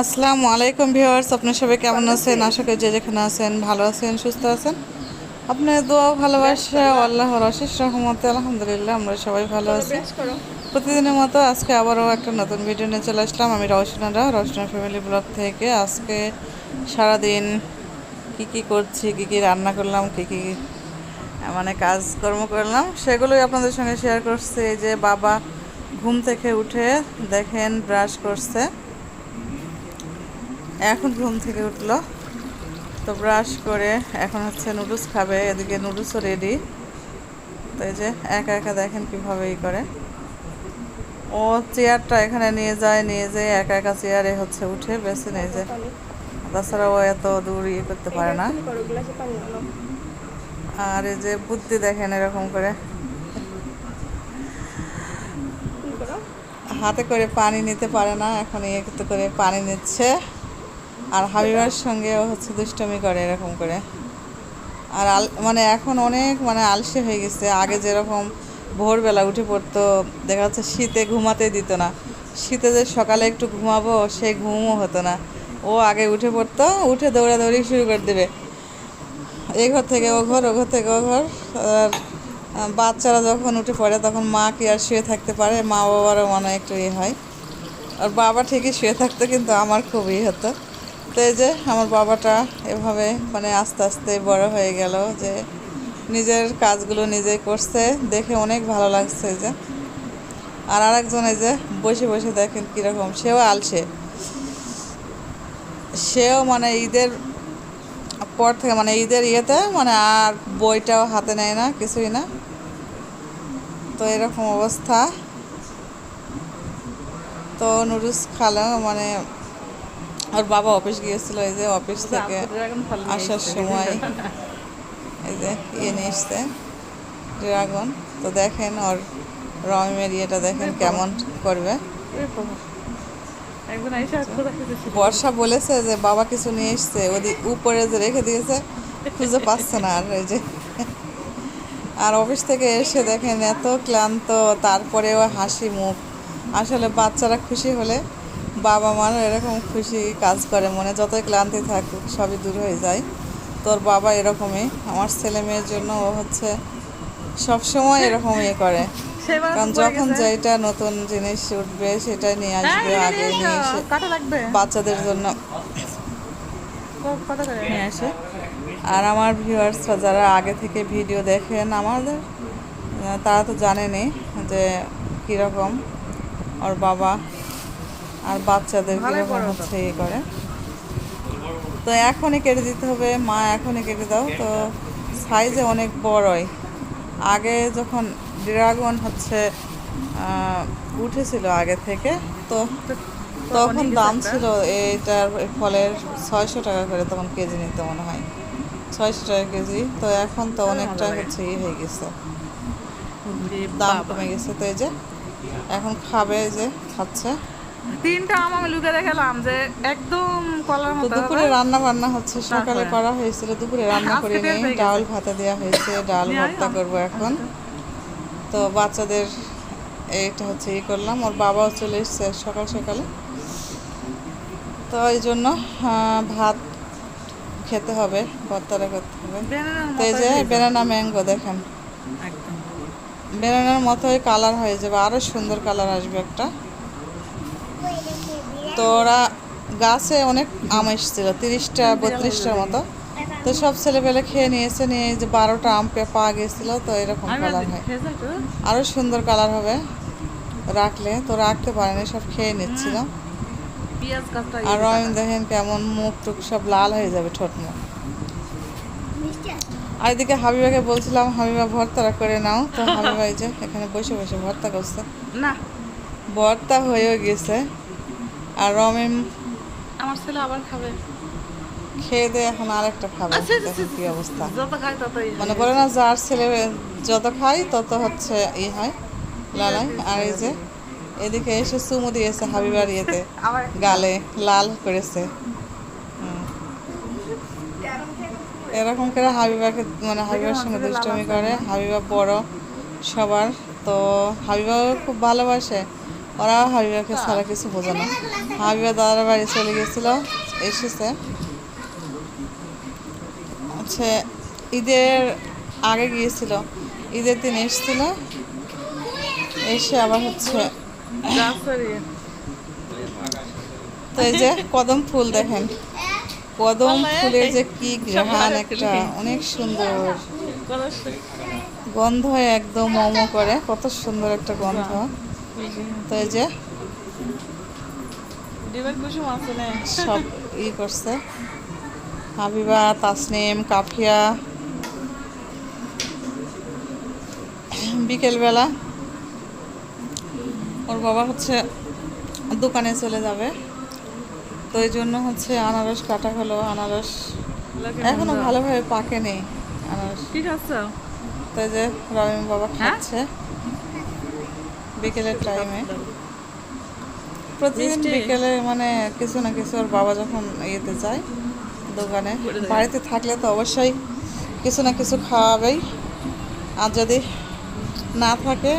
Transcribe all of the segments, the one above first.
আসসালামু আলাইকুম ভিউয়ার্স, আপনার সবাই কেমন আছেন? আশা করি যে যেখানে আছেন ভালো আছেন, সুস্থ আছেন। আপনার দোয়া ভালোবাসা ও আল্লাহর অশেষ রহমতে আলহামদুলিল্লাহ আমরা সবাই ভালো আছি। প্রতিদিনের মতো আজকে আবারও একটা নতুন ভিডিও নিয়ে চলে আসলাম। আমি রওশনা ফ্যামিলি ব্লগ থেকে। আজকে সারাদিন কি করছি, কি রান্না করলাম, কি মানে কাজকর্ম করলাম সেগুলোই আপনাদের সঙ্গে শেয়ার করছি। এই যে বাবা ঘুম থেকে উঠে দেখেন ব্রাশ করছে, এখন ঘুম থেকে উঠলো। তো ব্রাশ করে এখন হচ্ছে নুডলস খাবে, এদিকে নুডলসও রেডি। তো এই যে একা একা দেখেন কীভাবে করে। ও চেয়ারটা এখানে নিয়ে যায় একা একা চেয়ারে হচ্ছে উঠে বেছে নিয়ে যায়। তাছাড়া ও এত দূর করতে পারে না। আর এই যে বুদ্ধি দেখেন এরকম করে হাতে করে পানি নিতে পারে না, এখন করে পানি নিচ্ছে। আর হাবিবার সঙ্গে ও হচ্ছে দুষ্টমি করে এরকম করে। আর মানে এখন অনেক আলসে হয়ে গেছে। আগে যেরকম ভোরবেলা উঠে পড়তো, দেখা যাচ্ছে শীতে ঘুমাতে দিত না। শীতে যে সকালে একটু ঘুমাবো সেই ঘুমও হতো না। ও আগে উঠে পড়তো, উঠে দৌড়াদৌড়ি শুরু করে দেবে, এই ঘর থেকে ও ঘর, ও ঘর থেকে ও ঘর। আর বাচ্চারা যখন উঠে পড়ে তখন মা কি আর শুয়ে থাকতে পারে? মা বাবারও একটু হয়। আর বাবা ঠিকই শুয়ে থাকতো, কিন্তু আমার খুব হতো। তো এই যে আমার বাবাটা এভাবে আস্তে আস্তে বড় হয়ে গেল, যে নিজের কাজগুলো নিজেই করছে, দেখে অনেক ভালো লাগছে। যে আর আরেকজন এই যে বসে বসে দেখেন কীরকম, সেও আলসে। সেও ঈদের পর থেকে ঈদের ইয়েতে আর বইটাও হাতে নেয় না, কিছুই না। তো এরকম অবস্থা। তো নুডলস খালো ওর বাবা অফিস গিয়েছিল, এই যে অফিস থেকে আসার সময় এই যে নিয়ে এসছে ড্রাগন। তো দেখেন ওর রমের ইয়েটা দেখেন কেমন করবে। বর্ষা বলেছে যে বাবা কিছু নিয়ে এসছে, ওদিক উপরে যে রেখে দিয়েছে, খুঁজে পাচ্ছে না। আর এই যে আর অফিস থেকে এসে দেখেন এত ক্লান্ত, তারপরেও হাসি মুখ। আসলে বাচ্চারা খুশি হলে বাবা মারও এরকম খুশি কাজ করে, মনে যতই ক্লান্তি থাকুক সবই দূর হয়ে যায়। তোর বাবা এরকমই, আমার ছেলে মেয়ের জন্য ও হচ্ছে সবসময় এরকম করে। কারণ যখন যেটা নতুন জিনিস উঠবে সেটাই নিয়ে আসবে, আগে নিয়ে এসে বাচ্চাদের জন্য নিয়ে আসে। আর আমার ভিউয়ার্সরা যারা আগে থেকে ভিডিও দেখেন আমাদের, তারা তো জানেনই যে কীরকম ওর বাবা আর বাচ্চাদের কীরকম হচ্ছে করে। তো এখনই কেটে দিতে হবে, মা এখনই কেটে দাও। তো সাইজে অনেক বড়ই। আগে যখন ড্রাগন হচ্ছে উঠেছিল আগে থেকে, তো তখন দাম ছিল এইটার ফলের 600 টাকা করে, তখন কেজি নিতে মনে হয় 600 টাকা কেজি। তো এখন তো অনেকটা হচ্ছে হয়ে গেছে, দাম কমে গেছে। তো এই যে এখন খাবে, যে খাচ্ছে। তিনটা আম আমি লুকে দেখালাম যে একদম কলার মতো। দুপুরে রান্না বান্না হচ্ছে, সকালে করা হয়েছিল, দুপুরে রান্না করে নিয়ে ডাল ভাতে দেওয়া হয়েছে, ডাল ভর্তা করবো এখন। তো বাচ্চাদের এইটা হচ্ছে করলাম। ওর বাবাও চলে এসছে সকাল সকালে, তো এই জন্য ভাত খেতে হবে, ভর্তাটা করতে হবে। তো এই যে বেনানা ম্যাঙ্গো দেখেন, বেনানার মতোই কালার হয়ে যাবে, আরও সুন্দর কালার আসবে একটা। তো ওরা গাছে অনেক আম এসেছিল, 30টা 32টার মতো। তো সব ছেলেপেলে খেয়ে নিয়েছে, নিয়ে যে 12টা আম পাওয়া গেছিলো। তো এরকম কালার হয়, আরও সুন্দর কালার হবে রাখলে। তো রাখতে পারেনি, সব খেয়ে নিচ্ছিল। আর আমি দেখেন কেমন মুখ টুক সব লাল হয়ে যাবে, ঠোঁট মুখ। আর এদিকে হাবিবাকে বলছিলাম, হাবিবা ভর্তাটা করে নাও। তো হাবিবা এই যে এখানে বসে বসে ভর্তা করছে, না ভর্তা হয়েও গেছে। আর রমিম আমার ছেলে আবার খাবে, খেয়ে দিয়ে এখন আরেকটা খাবে। দেখেন কি অবস্থা, যত খায় ততই মনে করে না যার ছেলে যত খায় তত হচ্ছে হয় লালাই। আর এই যে এদিকে এসে চুমু দিয়েছে হাবিবার ইয়েতে, গালে লাল করেছে। এরকম করে হাবিবাকে হাবিবার সঙ্গে দুষ্টমি করে। হাবিবা বড় সবার, তো হাবিবাও খুব ভালোবাসে। ওরা হাবিবাকে ছাড়া কিছু বোঝে না। হাবিবা দাদার বাড়ি চলে গেছিল, এসেছে হচ্ছে ঈদের আগে গিয়েছিল, ঈদের দিন এসেছিল, এসে আবার হচ্ছে তো এই যে কদম ফুল দেখেন, কদম ফুলের যে কি ঘ্রাণ একটা, অনেক সুন্দর গন্ধ, একদম মোমো করে, কত সুন্দর একটা গন্ধ। তো এই যে সব করছে হাবিবা, তাসনিম, কাফিয়া। বিকেলবেলা ওর বাবা হচ্ছে দোকানে চলে যাবে, তো এই জন্য হচ্ছে আনারস কাটা হলো। আনারস এখনো ভালোভাবে পাকে নেই আনারস। কি খাচ্ছ? তো এই যে রবিম বাবা খাচ্ছে বিকেলের টাইমে। প্রতিদিন বিকেলে মানে কিছু না কিছু ওর বাবা যখন ইয়েতে যায় দোকানে, বাড়িতে থাকলে তো অবশ্যই কিছু না কিছু খাওয়াবেই, আর যদি না থাকে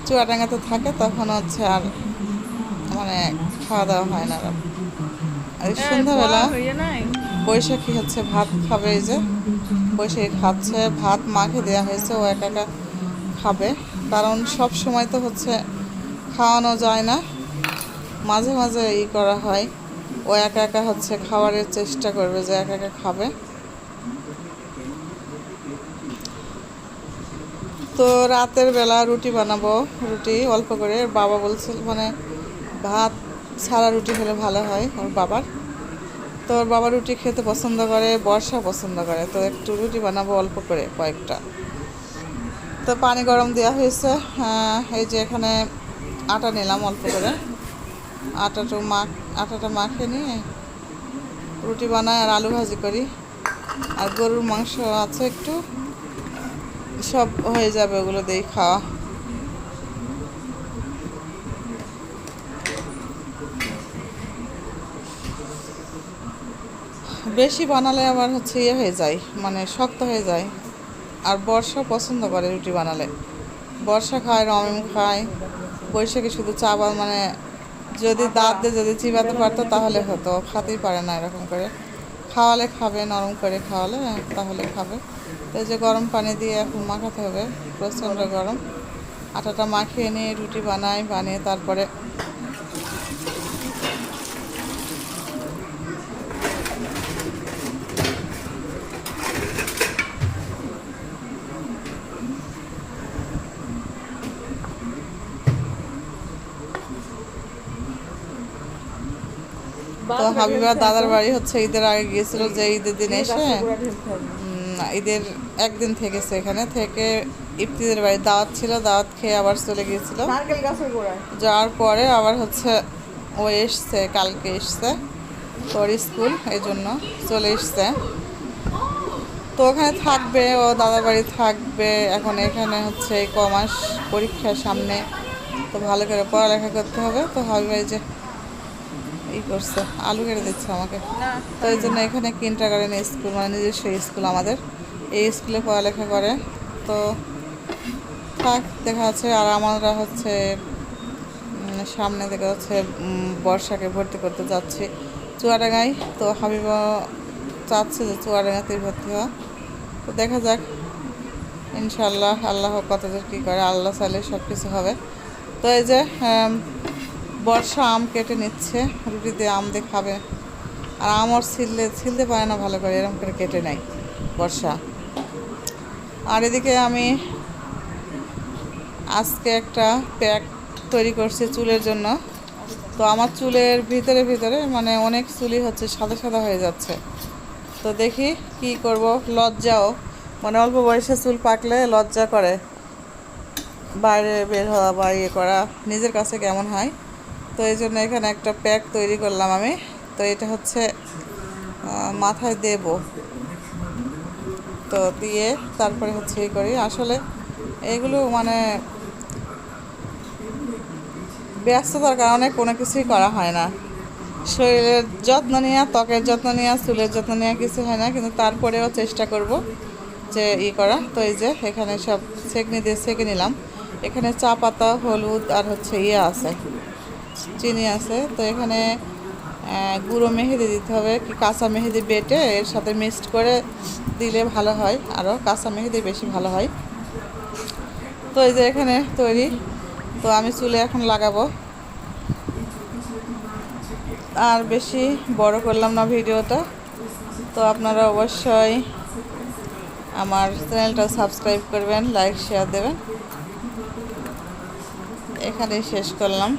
চুয়াডাঙ্গাতে থাকে তখন হচ্ছে আর মানে খাওয়া দাওয়া হয় না। আর সন্ধ্যাবেলা বৈশাখী হচ্ছে ভাত খাবে, এই যে বৈশাখী খাচ্ছে, ভাত মাকে দেওয়া হয়েছে, ও একা একা খাবে, কারণ সব সময় তো হচ্ছে খাওয়ানো যায় না, মাঝে মাঝে করা হয়। ও একা একা হচ্ছে খাবারের চেষ্টা করবে যে একা একা খাবে। তো রাতের বেলা রুটি বানাবো, রুটি অল্প করে। বাবা বলছিল মানে ভাত ছাড়া রুটি হলে ভালো হয় ওর বাবার, তো ওর বাবা রুটি খেতে পছন্দ করে, বর্ষা পছন্দ করে, তো একটু রুটি বানাবো অল্প করে কয়েকটা। তো পানি গরম দেওয়া হয়েছে, এই যে এখানে আটা নিলাম অল্প করে, আটাটা মাখে নিয়ে রুটি বানাই আর আলু ভাজি করি, আর গরুর মাংস আছে একটু, সব হয়ে যাবে ওগুলো দিয়েই খাওয়া। বেশি বানালে আবার হচ্ছে হয়ে যায়, মানে শক্ত হয়ে যায়। আর বর্ষা পছন্দ করে রুটি বানালে, বর্ষা খায়, রমিম খায়, বৈশাখী শুধু চাবাল মানে যদি দাঁত দিয়ে যদি চিবাতে পারতো তাহলে হতো, খাতেই পারে না এরকম করে। খাওয়ালে খাবে, নরম করে খাওয়ালে তাহলে খাবে। তো এই যে গরম পানি দিয়ে এখন মাখাতে হবে, প্রচণ্ড গরম। আটাটা মাখিয়ে নিয়ে রুটি বানিয়ে তারপরে তো হাবিবার দাদার বাড়ি হচ্ছে ঈদের আগে গিয়েছিল, যে ঈদের দিন এসে ঈদের একদিন থেকেছে, এখানে থেকে ইফতিদের বাড়ি দাওয়াত ছিল, দাওয়াত খেয়ে আবার চলে গিয়েছিল। যাওয়ার পরে আবার হচ্ছে ও এসছে, কালকে এসছে, তোর স্কুল এই জন্য চলে এসছে। তো ওখানে থাকবে, ও দাদার বাড়ি থাকবে এখন। এখানে হচ্ছে এই কমাস পরীক্ষার সামনে, তো ভালো করে পড়ালেখা করতে হবে। তো হাবিবাই যে করছে, আলু কেটে দিচ্ছে আমাকে, তো এই জন্য এখানে কিন্ডারগার্টেন স্কুল, মানে নিজস্ব স্কুল আমাদের, এই স্কুলে পড়ালেখা করে। তো থাক, দেখা আছে। আর আমরা হচ্ছে সামনে থেকে হচ্ছে বর্ষাকে ভর্তি করতে যাচ্ছি চুয়াডাঙ্গায়। তো হাবিবা চাচ্ছে যে চুয়াডাঙ্গাতেই ভর্তি হওয়া, তো দেখা যাক ইনশাল্লাহ, আল্লাহ কতদূর কী করে, আল্লাহ চাইলে সব কিছু হবে। তো এই যে বর্ষা আম কেটে নিচ্ছে, রুটি দিয়ে আম দিয়ে খাবে। আর আম ওর ছিলতে পারে না ভালো করে, এরকম করে কেটে নেয় বর্ষা। আর এদিকে আমি আজকে একটা প্যাক তৈরি করছি চুলের জন্য। তো আমার চুলের ভিতরে মানে অনেক চুলই হচ্ছে সাদা সাদা হয়ে যাচ্ছে। তো দেখি কি করব, লজ্জাও, মানে অল্প বয়সে চুল পাকলে লজ্জা করে বাইরে বের হওয়া বা করা, নিজের কাছে কেমন হয়। তো এই জন্য এখানে একটা প্যাক তৈরি করলাম আমি। তো এটা হচ্ছে মাথায় দেব, তো দিয়ে তারপরে হচ্ছে করি। আসলে এগুলো মানে ব্যস্ততার কারণে কোনো কিছুই করা হয় না। শরীরের যত্ন নেওয়া, ত্বকের যত্ন নেওয়া, চুলের যত্ন নেওয়া কিছু হয় না, কিন্তু তারপরেও চেষ্টা করব যে করা। তো এই যে এখানে সব সেকনি দিয়ে সেকে নিলাম। এখানে চা পাতা, হলুদ আর হচ্ছে ইয়ে আছে, চিনি আছে। তো এখানে গুঁড়ো মেহেদি দিতে হবে, কি কাঁচা মেহেদি বেটে এর সাথে মিক্সড করে দিলে ভালো হয়, আরও কাঁচা মেহেদি বেশি ভালো হয়। তো এই যে এখানে তৈরি। তো আমি চুলে এখন লাগাবো। আর বেশি বড় করলাম না ভিডিওটা। তো আপনারা অবশ্যই আমার চ্যানেলটা সাবস্ক্রাইব করবেন, লাইক শেয়ার দেবেন। এখানেই শেষ করলাম।